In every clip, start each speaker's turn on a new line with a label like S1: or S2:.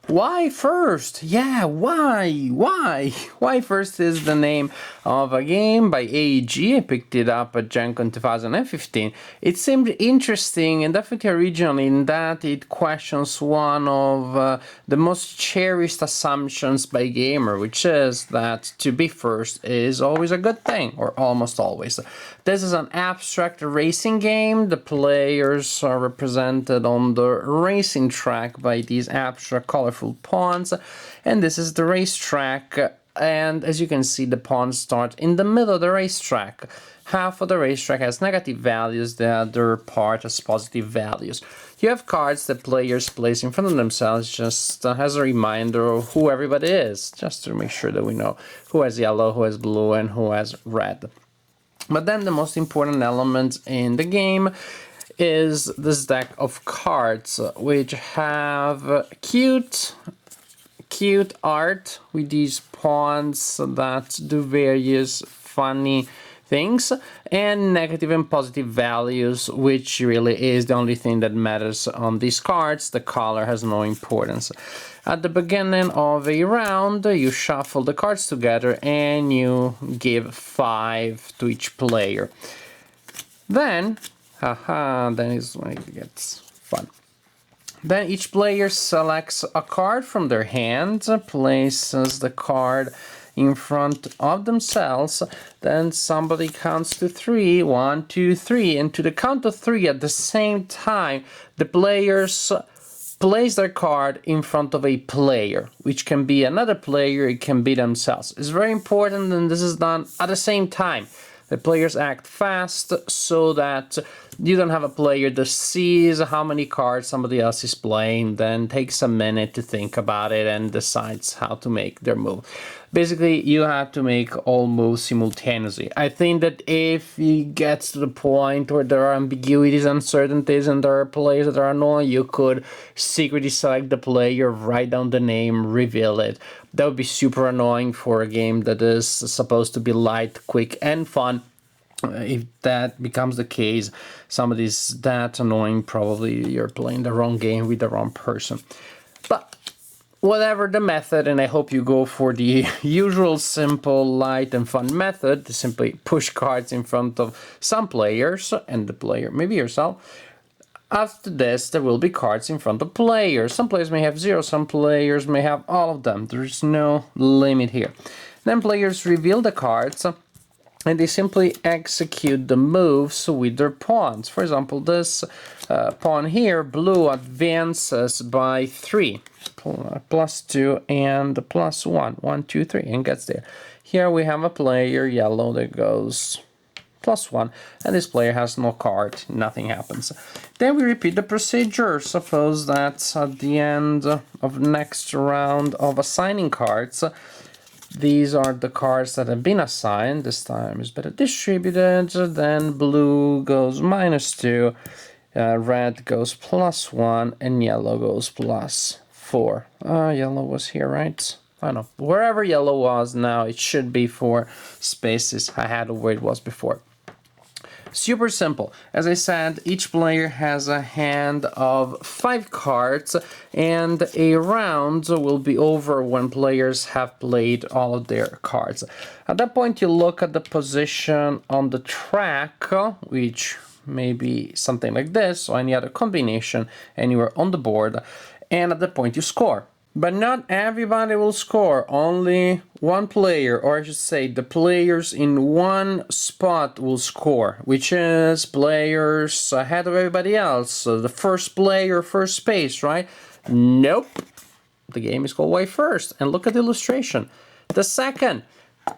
S1: Why first? Yeah, why? Why first is the name of a game by AEG. I picked it up at Gen Con 2015. It seemed interesting and definitely original in that it questions one of the most cherished assumptions by gamer, which is that to be first is always a good thing, or almost always. This is an abstract racing game. The players are represented on the racing track by these abstract colorful pawns, and this is the racetrack. And as you can see, the pawns start in the middle of the racetrack. Half of the racetrack has negative values, the other part has positive values. You have cards that players place in front of themselves just as a reminder of who everybody is, just to make sure that we know who has yellow, who has blue, and who has red. But then the most important element in the game is this deck of cards, which have cute art with these pawns that do various funny things, and negative and positive values, which really is the only thing that matters on these cards. The color has no importance. At the beginning of a round, you shuffle the cards together and you give 5 to each player. Then, then it's when it gets fun. Then each player selects a card from their hand, places the card in front of themselves, then somebody counts to 3, 1, 2, 3, and to the count of 3 at the same time, the players place their card in front of a player, which can be another player, it can be themselves. It's very important, and this is done at the same time. The players act fast so that you don't have a player that sees how many cards somebody else is playing, then takes a minute to think about it and decides how to make their move. Basically, you have to make all moves simultaneously. I think that if it gets to the point where there are ambiguities, uncertainties, and there are players that are annoying, you could secretly select the player, write down the name, reveal it. That would be super annoying for a game that is supposed to be light, quick, and fun. If that becomes the case, somebody's that annoying, probably you're playing the wrong game with the wrong person. But whatever the method, and I hope you go for the usual simple, light, and fun method, to simply push cards in front of some players, and the player, maybe yourself. After this, there will be cards in front of players. Some players may have 0, some players may have all of them. There's no limit here. Then players reveal the cards, and they simply execute the moves with their pawns. For example, this pawn here, blue, advances by 3, +2 and +1, 1, 2, 3, and gets there. Here we have a player, yellow, that goes +1, and this player has no card, nothing happens. Then we repeat the procedure. Suppose that at the end of next round of assigning cards, these are the cards that have been assigned. This time is better distributed. Then blue goes -2, red goes +1, and yellow goes +4. Yellow was here, right? I don't know. Wherever yellow was now, it should be 4 spaces ahead of where it was before. Super simple. As I said, each player has a hand of 5 cards, and a round will be over when players have played all of their cards. At that point, you look at the position on the track, which may be something like this, or any other combination anywhere on the board, and at that point you score. But not everybody will score, only one player, or I should say the players in one spot will score, which is players ahead of everybody else. So the first player, first space, right? Nope. The game is called Why First, and look at the illustration. The second. The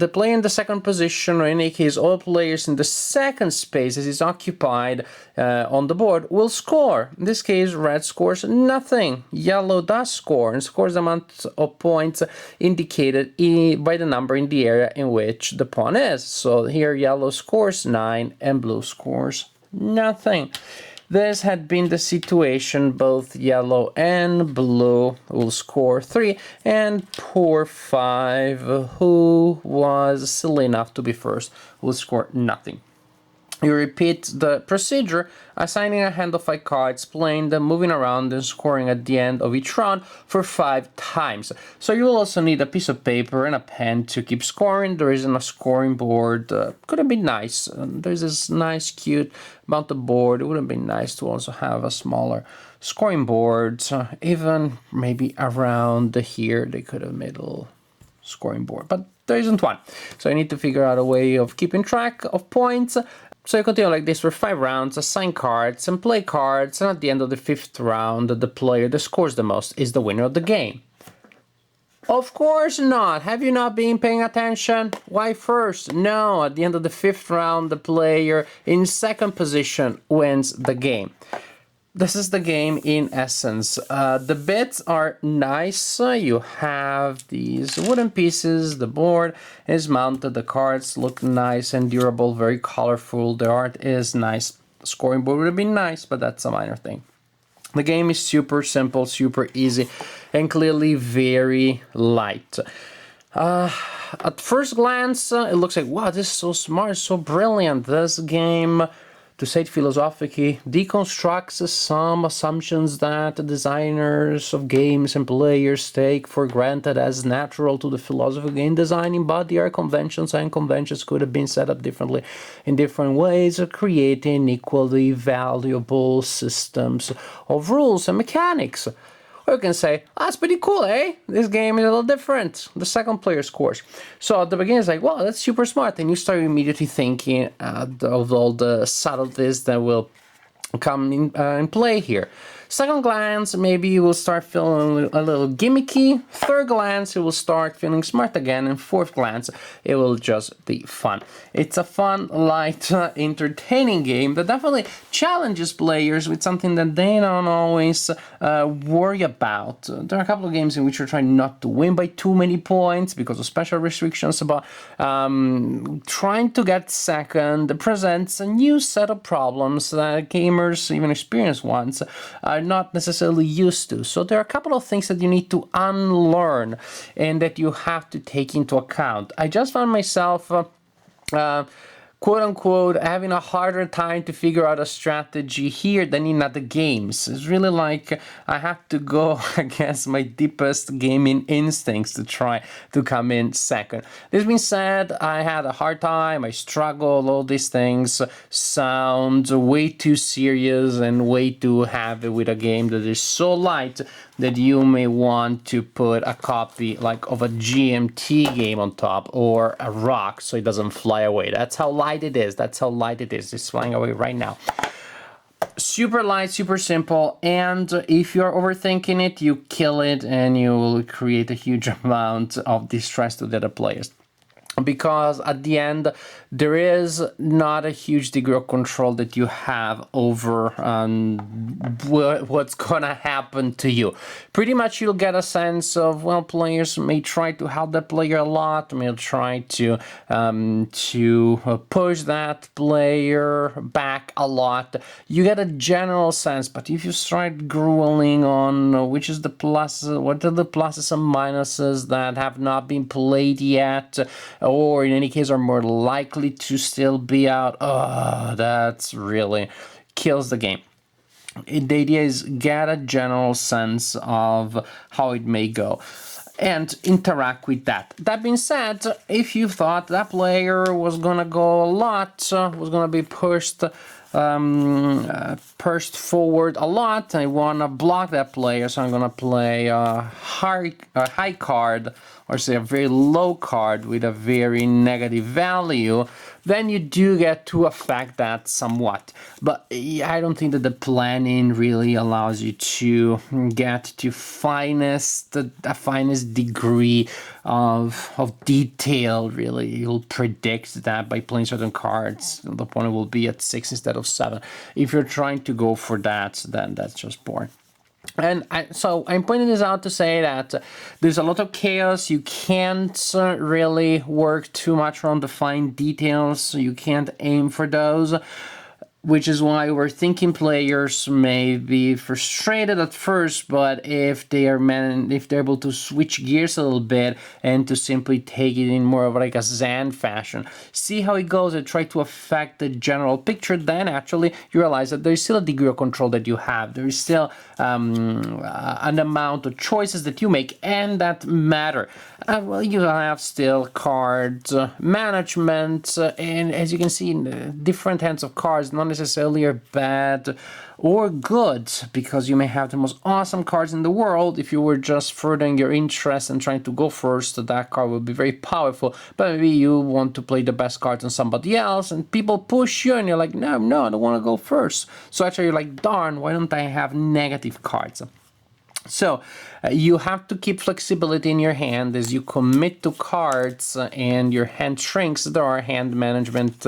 S1: player in the second position, or in any case all players in the second space as is occupied on the board, will score. In this case, red scores nothing. Yellow does score, and scores the amount of points indicated by the number in the area in which the pawn is. So here yellow scores 9 and blue scores nothing. This had been the situation. Both yellow and blue will score 3, and poor 5, who was silly enough to be first, will score nothing. You repeat the procedure, assigning a hand of 5 cards, playing them, moving around, and scoring at the end of each round for 5 times. So you will also need a piece of paper and a pen to keep scoring. There isn't a scoring board. Could have been nice. There's this nice, cute mounted board. It would have been nice to also have a smaller scoring board. Even maybe around here, they could have made a little scoring board, but there isn't one. So I need to figure out a way of keeping track of points. So you continue like this for 5 rounds, assign cards and play cards, and at the end of the 5th round, the player that scores the most is the winner of the game. Of course not. Have you not been paying attention? Why first? No, at the end of the 5th round, the player in 2nd position wins the game. This is the game in essence. The bits are nice. You have these wooden pieces. The board is mounted. The cards look nice and durable, very colorful. The art is nice. The scoring board would have been nice, but that's a minor thing. The game is super simple, super easy, and clearly very light. At first glance, it looks like, wow, this is so smart, so brilliant. This game, to say it philosophically, deconstructs some assumptions that the designers of games and players take for granted as natural to the philosophy of game designing, but there are conventions, and conventions could have been set up differently in different ways, creating equally valuable systems of rules and mechanics. Or you can say, oh, that's pretty cool, eh? This game is a little different. The second player scores. So at the beginning, it's like, wow, that's super smart. And you start immediately thinking of all the subtleties that will come in play here. Second glance, maybe you will start feeling a little gimmicky. Third glance, you will start feeling smart again. And fourth glance, it will just be fun. It's a fun, light, entertaining game that definitely challenges players with something that they don't always worry about. There are a couple of games in which you're trying not to win by too many points because of special restrictions, but trying to get second presents a new set of problems that gamers, even experienced ones, are not necessarily used to. So there are a couple of things that you need to unlearn and that you have to take into account. I just found myself quote unquote having a harder time to figure out a strategy here than in other games. It's really like I have to go against my deepest gaming instincts to try to come in second. This being said, I had a hard time, I struggled, all these things sound way too serious and way too heavy with a game that is so light that you may want to put a copy like of a GMT game on top or a rock so it doesn't fly away. That's how light it is. That's how light it is. It's flying away right now. Super light, super simple, and if you're overthinking it, you kill it and you will create a huge amount of distress to the other players. Because at the end, there is not a huge degree of control that you have over what's gonna happen to you. Pretty much you'll get a sense of, well, players may try to help that player a lot, may try to push that player back a lot. You get a general sense, but if you start grueling on which is the pluses, what are the pluses and minuses that have not been played yet, or in any case are more likely to still be out, that's really kills the game. The idea is get a general sense of how it may go and interact with that. That being said, if you thought that player was gonna go a lot, was gonna be pushed forward a lot, I wanna block that player, so I'm gonna play a high card, or say a very low card with a very negative value, then you do get to affect that somewhat. But I don't think that the planning really allows you to get to the finest degree of detail, really. You'll predict that by playing certain cards, the opponent will be at 6 instead of 7. If you're trying to go for that, then that's just boring. And so I'm pointing this out to say that there's a lot of chaos. You can't really work too much on the fine details. You can't aim for those. which is why overthinking players may be frustrated at first, but if they're able to switch gears a little bit and to simply take it in more of like a Zen fashion, see how it goes and try to affect the general picture, then actually you realize that there's still a degree of control that you have. There is still an amount of choices that you make and that matter. Well, you have still cards management, and as you can see, different hands of cards not necessarily are bad or good, because you may have the most awesome cards in the world. If you were just furthering your interest and trying to go first, that card will be very powerful, but maybe you want to play the best cards on somebody else and people push you and you're like, no, I don't want to go first. So actually you're like, darn, why don't I have negative cards? So you have to keep flexibility in your hand as you commit to cards and your hand shrinks. There are hand management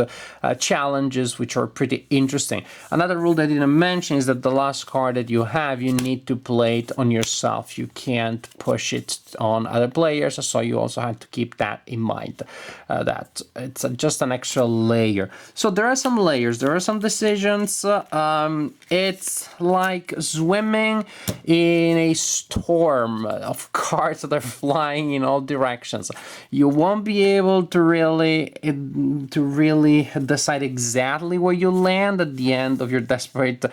S1: challenges which are pretty interesting. Another rule that I didn't mention is that the last card that you have, you need to play it on yourself. You can't push it on other players, so you also have to keep that in mind, that it's just an extra layer. So there are some layers, there are some decisions. It's like swimming in a storm of cards that are flying in all directions. You won't be able to really decide exactly where you land at the end of your desperate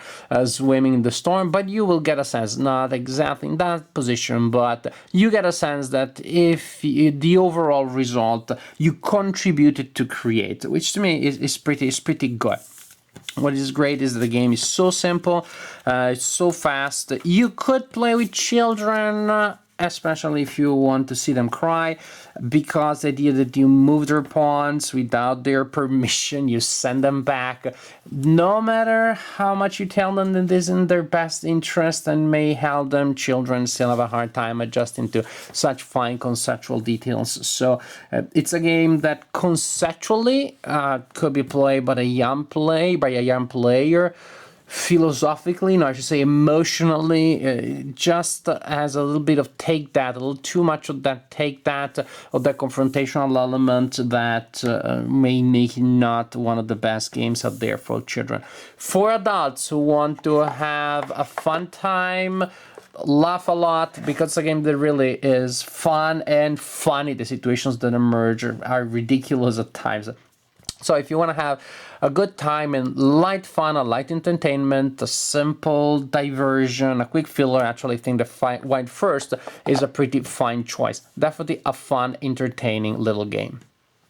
S1: swimming in the storm, but you will get a sense, not exactly in that position, but you get a sense that if the overall result you contributed to create, which to me is pretty good. What is great is that the game is so simple, it's so fast. You could play with children, especially if you want to see them cry, because the idea that you move their pawns without their permission, you send them back, no matter how much you tell them that this is in their best interest and may help them, children still have a hard time adjusting to such fine conceptual details. So it's a game that conceptually could be played by a young player, philosophically, no, I should say emotionally, just has a little bit of take that, a little too much of that take that, of that confrontational element that may make it not one of the best games out there for children. For adults who want to have a fun time, laugh a lot, because the game that really is fun and funny. The situations that emerge are ridiculous at times. So if you want to have a good time and light fun, a light entertainment, a simple diversion, a quick filler, actually I think the White First is a pretty fine choice. Definitely a fun, entertaining little game.